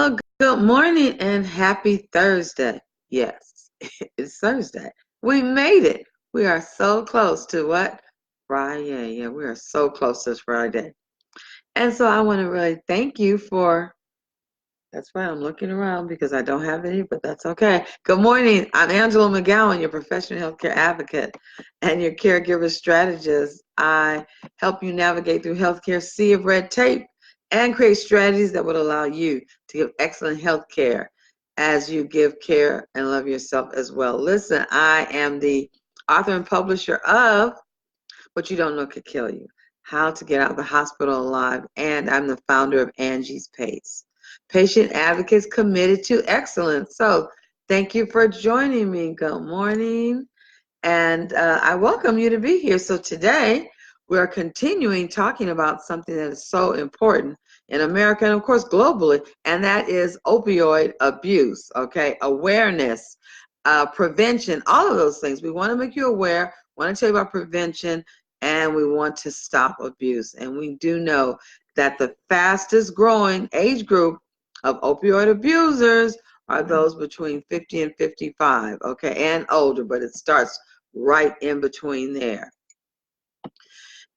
Well, good morning and happy Thursday. Yes, it's Thursday. We made it. We are so close to what? Friday. Yeah, we are so close to Friday. And so I want to really thank you for, that's right, I'm looking around because I don't have any, but that's okay. Good morning. I'm Angela McGowan, your professional healthcare advocate and your caregiver strategist. I help you navigate through healthcare sea of red tape and create strategies that would allow you to give excellent health care as you give care and love yourself as well. Listen, I am the author and publisher of What You Don't Know Could Kill You, How to Get Out of the Hospital Alive, and I'm the founder of Angie's Pace. Patient advocates committed to excellence. So thank you for joining me. Good morning. And I welcome you to be here. So today we are continuing talking about something that is so important in America and of course globally, and that is opioid abuse, okay? Awareness, prevention, all of those things. We want to make you aware, want to tell you about prevention, and we want to stop abuse. And we do know that the fastest growing age group of opioid abusers are those between 50 and 55, okay, and older, but it starts right in between there.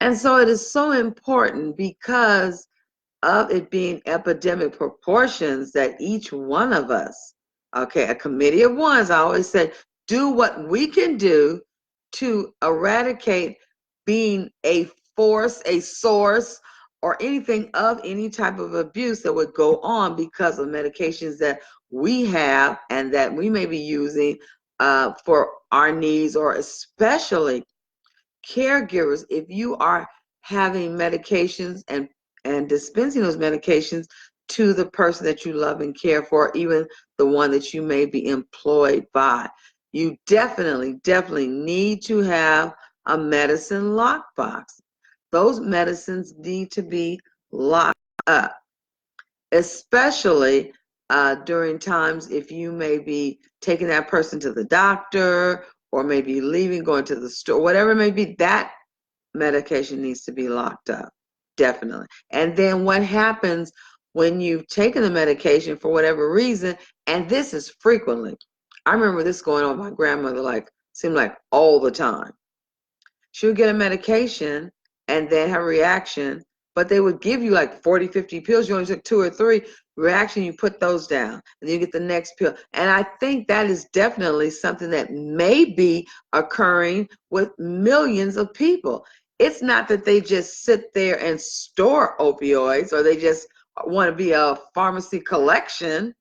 And so it is so important because of it being epidemic proportions that each one of us, okay, a committee of ones, I always said, do what we can do to eradicate being a force, a source, or anything of any type of abuse that would go on because of medications that we have and that we may be using for our needs, or especially caregivers, if you are having medications and dispensing those medications to the person that you love and care for, even the one that you may be employed by, you definitely need to have a medicine lockbox. Those medicines need to be locked up, especially during times if you may be taking that person to the doctor or maybe leaving, going to the store, whatever it may be, that medication needs to be locked up, definitely. And then what happens when you've taken the medication for whatever reason, and this is frequently, I remember this going on with my grandmother, like, seemed like all the time. She would get a medication and then have a reaction, but they would give you like 40, 50 pills. You only took 2 or 3. Reaction, you put those down, and then you get the next pill. And I think that is definitely something that may be occurring with millions of people. It's not that they just sit there and store opioids, or they just want to be a pharmacy collection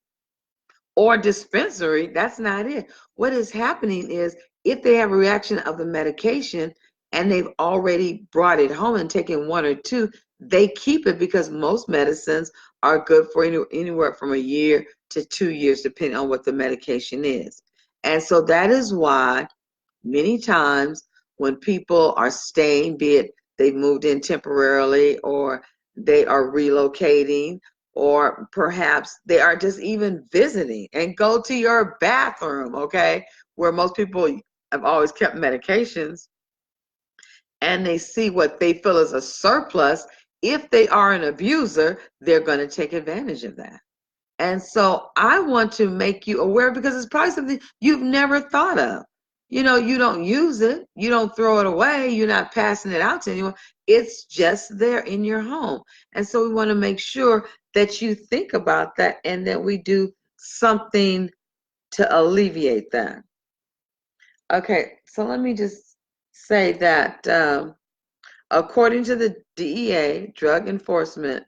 or dispensary. That's not it. What is happening is, if they have a reaction of the medication and they've already brought it home and taken 1 or 2, they keep it because most medicines are good for anywhere from a year to 2 years, depending on what the medication is. And so that is why many times when people are staying, be it they've moved in temporarily or they are relocating, or perhaps they are just even visiting, and go to your bathroom, okay, where most people have always kept medications, and they see what they feel is a surplus. If they are an abuser, they're going to take advantage of that. And so I want to make you aware, because it's probably something you've never thought of. You know, you don't use it, you don't throw it away, you're not passing it out to anyone. It's just there in your home. And so we want to make sure that you think about that and that we do something to alleviate that. Okay, so let me just say that according to the DEA, Drug Enforcement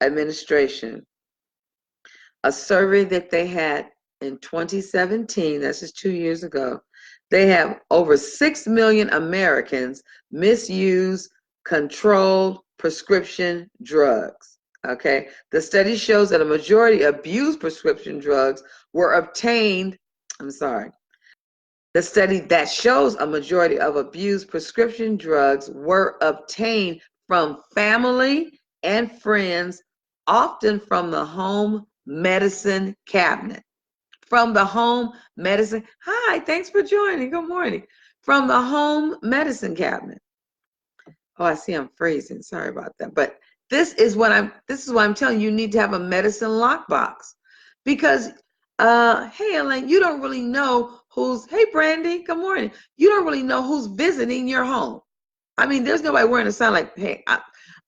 Administration, a survey that they had in 2017, that's just 2 years ago, they have over 6 million Americans misuse controlled prescription drugs. Okay, the study shows that a majority of abused prescription drugs were obtained. I'm sorry. The study that shows a majority of abused prescription drugs were obtained from family and friends, often from the home medicine cabinet. From the home medicine. Hi, thanks for joining. Good morning. From the home medicine cabinet. Oh, I see I'm freezing. Sorry about that. But this is what I'm telling you. You need to have a medicine lockbox. Because, hey, Elaine, you don't really know hey, Brandy, good morning. You don't really know who's visiting your home. I mean, there's nobody wearing a sign like, hey,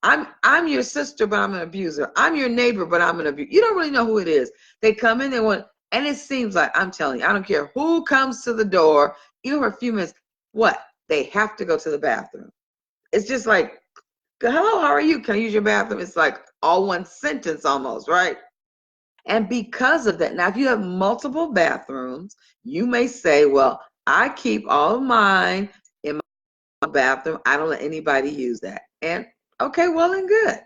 I'm your sister, but I'm an abuser. I'm your neighbor, but I'm an abuser. You don't really know who it is. They come in, they want, and it seems like, I'm telling you, I don't care who comes to the door, even for a few minutes, what? They have to go to the bathroom. It's just like, hello, how are you? Can I use your bathroom? It's like all one sentence almost, right? And because of that, now if you have multiple bathrooms, you may say, well, I keep all of mine in my bathroom. I don't let anybody use that. And okay, well and good.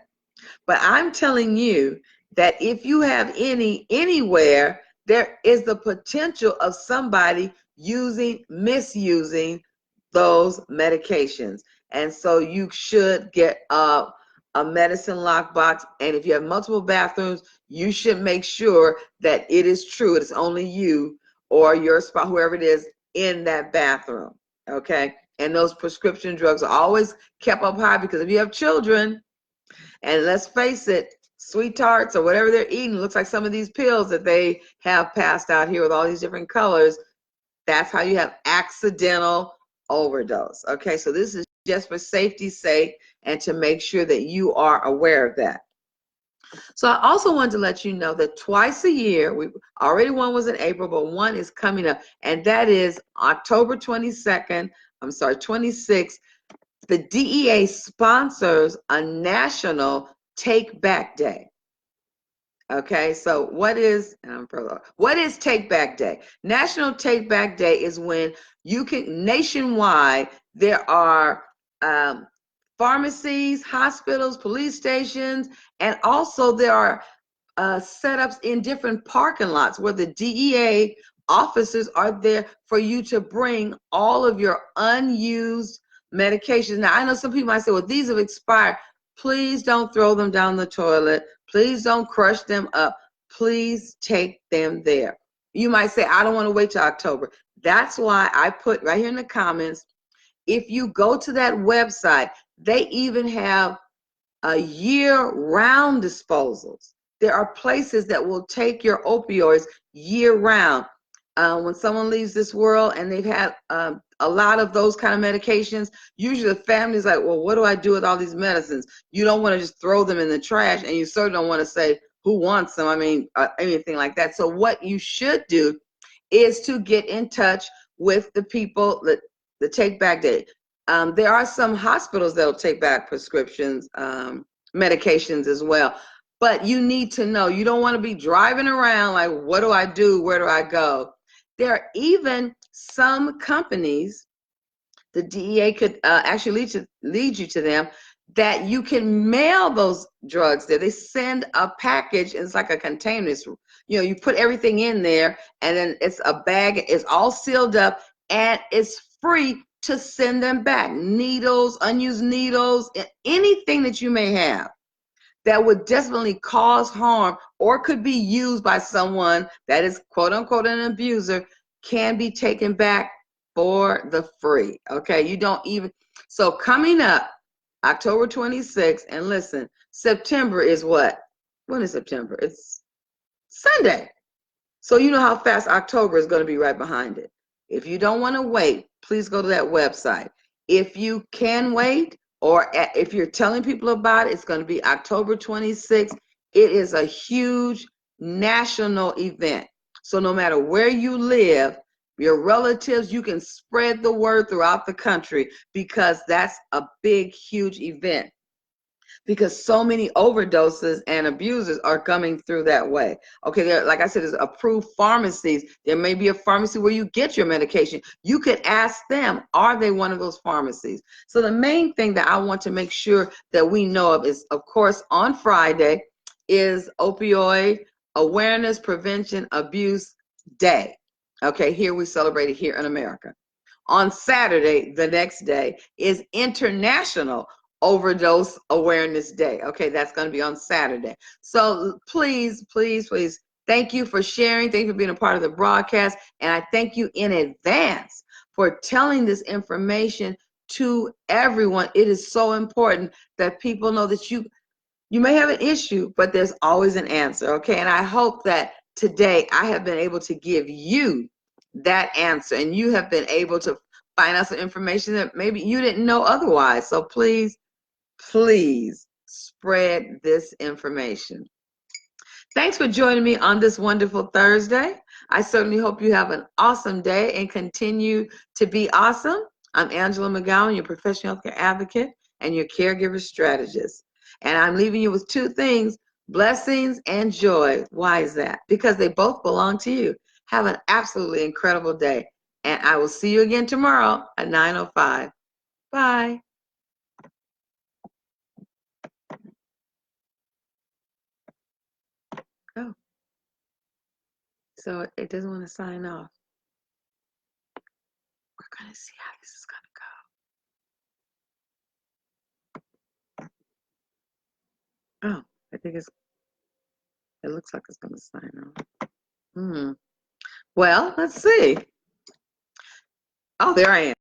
But I'm telling you that if you have anywhere, there is the potential of somebody misusing those medications. And so you should get a medicine lockbox. And if you have multiple bathrooms, you should make sure that it is true. It's only you or your spouse, whoever it is, in that bathroom. Okay. And those prescription drugs are always kept up high, because if you have children, and let's face it, sweet tarts or whatever they're eating looks like some of these pills that they have passed out here with all these different colors. That's how you have accidental overdose. Okay, so this is just for safety's sake and to make sure that you are aware of that. So I also wanted to let you know that twice a year, we already, one was in April, but one is coming up, and that is October 22nd, 26th. The DEA sponsors a national Take Back Day. Okay, so what is Take Back Day? National Take Back Day is when you can, nationwide, there are pharmacies, hospitals, police stations, and also there are setups in different parking lots where the DEA officers are there for you to bring all of your unused medications. Now, I know some people might say, well, these have expired. Please don't throw them down the toilet. Please don't crush them up. Please take them there. You might say, I don't want to wait till October. That's why I put right here in the comments, if you go to that website, they even have year-round disposals. There are places that will take your opioids year-round. When someone leaves this world and they've had a lot of those kind of medications, usually the family's like, well, what do I do with all these medicines? You don't want to just throw them in the trash, and you certainly don't want to say, who wants them? I mean, anything like that. So what you should do is to get in touch with the people that the Take Back Day. There are some hospitals that will take back prescriptions, medications as well. But you need to know, you don't want to be driving around like, what do I do? Where do I go? There are even some companies, the DEA could actually lead you to them, that you can mail those drugs there. They send a package, it's like a container. It's, you put everything in there, and then it's a bag, it's all sealed up, and it's free to send them back. Needles, unused needles, anything that you may have that would definitely cause harm or could be used by someone that is quote unquote an abuser, can be taken back for the free. Okay, you don't even, so coming up October 26th, and listen, September is what? When is September? It's Sunday. So you know how fast October is going to be right behind it. If you don't want to wait, please go to that website. If you can wait, or if you're telling people about it, it's going to be October 26th. It is a huge national event. So no matter where you live, your relatives, you can spread the word throughout the country, because that's a big, huge event. Because so many overdoses and abusers are coming through that way. Okay, there, like I said, there's approved pharmacies. There may be a pharmacy where you get your medication. You could ask them, are they one of those pharmacies? So the main thing that I want to make sure that we know of is, of course, on Friday is Opioid Awareness, Prevention, Abuse Day. Okay, here we celebrate it here in America. On Saturday, the next day, is International Overdose Awareness Day. Okay, that's going to be on Saturday. So please, please, please, thank you for sharing. Thank you for being a part of the broadcast. And I thank you in advance for telling this information to everyone. It is so important that people know that you may have an issue, but there's always an answer. Okay, and I hope that today I have been able to give you that answer, and you have been able to find out some information that maybe you didn't know otherwise. So please, please spread this information. Thanks for joining me on this wonderful Thursday. I certainly hope you have an awesome day and continue to be awesome. I'm Angela McGowan, your professional healthcare advocate and your caregiver strategist. And I'm leaving you with two things: blessings and joy. Why is that? Because they both belong to you. Have an absolutely incredible day. And I will see you again tomorrow at 9:05. Bye. Oh, so it doesn't want to sign off. We're going to see how this is going to go. Oh, I think it looks like it's going to sign off. Well, let's see. Oh, there I am.